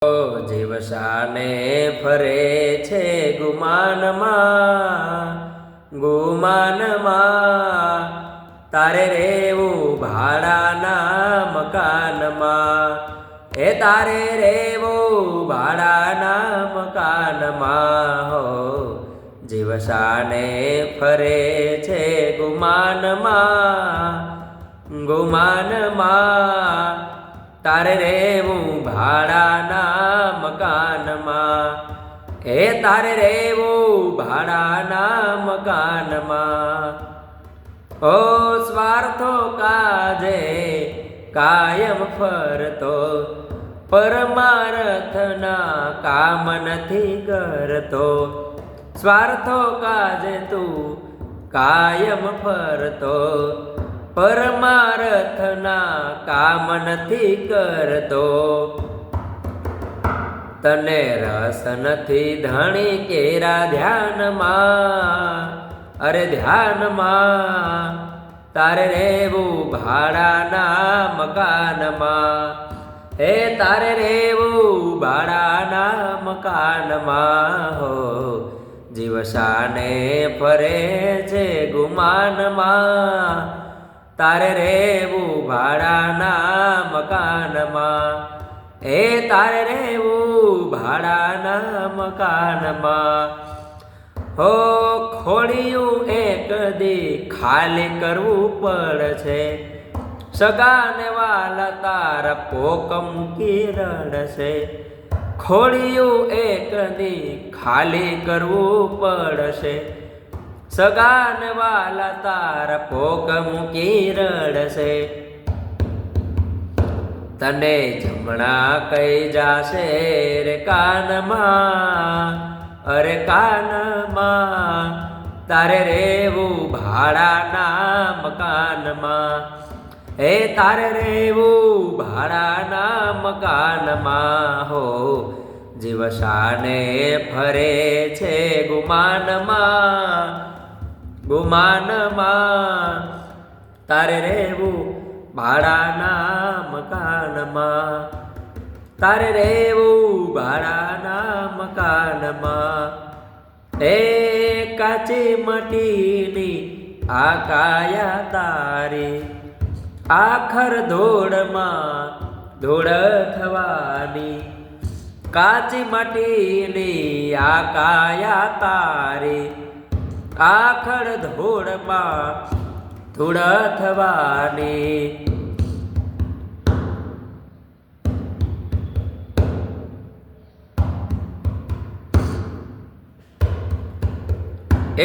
જીવશાને ફરે છે ગુમાનમાં, ગુમાનમાં તારે રેવું ભાડાના મકાનમાં, એ તારે રેવું ભાડાના મકાનમાં. હો જીવશાને ફરે છે ગુમાનમાં, ગુમાનમાં તારે રેવું ભાડાના મકાનમાં, એ તારે રેવું ભાડાના મકાનમાં. ઓ સ્વાર્થો કાજે કાયમ ફરતો, પરમાર્થના કામ નથી કરતો. સ્વાર્થો કાજે તું કાયમ ફરતો, પરમાર્થના કામ નથી કરતો. તને રસ નથી ધણી કેરા ધ્યાનમાં, અરે ધ્યાનમાં તારે રેવું ભાડાના મકાનમાં, હે તારે રેવું ભાડાના મકાનમાં. હો જીવશાને ફરે છે ગુમાનમાં, તારે રેવું ભાડાના મકાનમાં, એ તારે રેવું ભાડાના મકાનમાં. હો ખોડિયું એક દી ખાલી કરવું પડશે, સગાને વાલા તારા પોક મૂકી રડશે. ખોડિયું એક દી ખાલી કરવું પડશે, સગાન વાલા તારા પોક મૂકી રડશે. તને જમણા કઈ જાશે રે કાનમાં, અરે કાનમાં તારે રેવું ભાડાના મકાનમાં, એ તારે રેવું ભાડાના મકાનમાં. હો જીવશાને ફરે છે ગુમાનમાં, ગુમાનમાં તારે રેવું ભાડાના મકાનમાં, તારે રેવું ભાડાના મકાનમાં. એ કાચી મટીની આ કાયા તારી, આખર ધૂળમાં ધૂળ થવાની. કાચી માટીની આ કાયા તારી, આખર ધૂળમાં ધૂળ થવાની.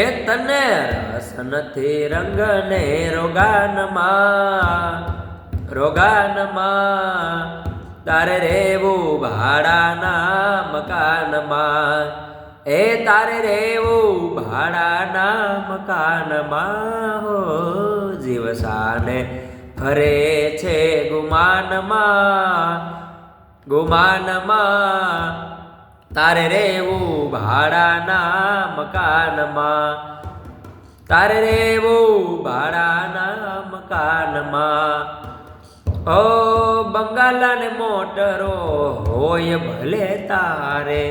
એ તને રસ નથી રંગને રોગાનમાં, રોગાનમાં તારે રેવું ભાડાના મકાનમાં, એ તારે રેવું ભાડાના મકાનમાં. હો જીવશાને ફરે છે ગુમાનમાં, ગુમાનમાં તારે રેવું ભાડાના મકાનમાં, તારે રેવું ભાડાના મકાનમાં. ઓ બંગાલાને મોટરો હોય ભલે તારે,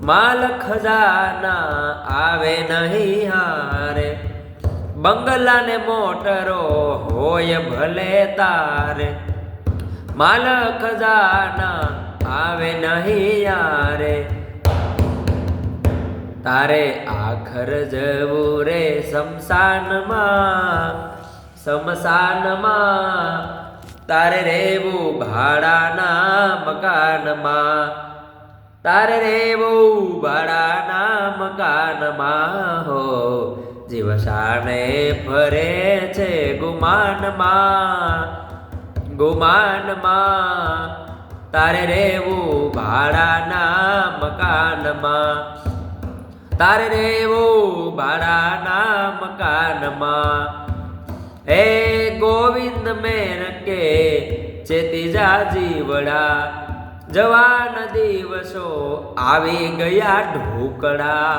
માલ ખજાના આવે નહીં હારે. બંગલાને મોટરો હોય ભલે તારે, માલ ખજાના આવે નહીં યારે. તારે આખર જવું રે શમશાનમાં, શમશાનમાં તારે રેવું ભાડાના મકાનમાં, તારે રેવું ભાડાના મકાનમાં. હો જીવશાને ફરે છે ગુમાનમાં, ગુમાનમાં તારે રેવું ભાડાના મકાનમાં, તારે રેવું ભાડાના મકાનમાં. હે ગોવિંદ મેર કે ચેતી જા જીવડા, જવાન દિવસો આવી ગયા ઢોકળા.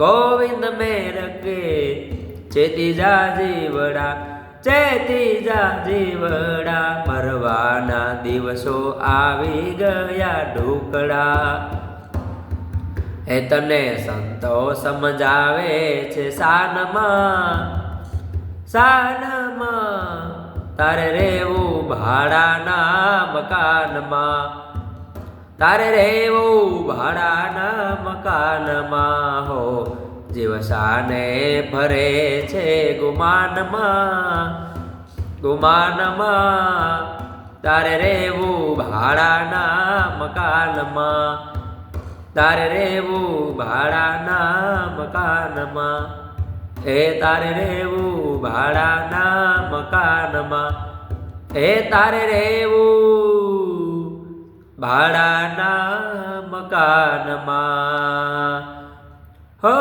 ગોવિંદ મેર કે ચેતી જા જીવડા, ચેતી જા જીવડા, મરવાના દિવસો આવી ગયા ઢુકડા. એ તને સંતો સમજાવે છે શાનમાં, શાનમાં તારે રેવું ભાડાના મકાનમાં, તારે રેવું ભાડાના મકાનમાં હો. જીવ શાને ભરે છે ગુમાનમાં, ગુમાનમાં તારે રેવું ભાડાના મકાનમાં, તારે રેવું ભાડાના મકાનમાં. એ તારે રેવું ભાડાના મકાનમાં, એ તારે રેવું ભાડાના મકાનમાં હો.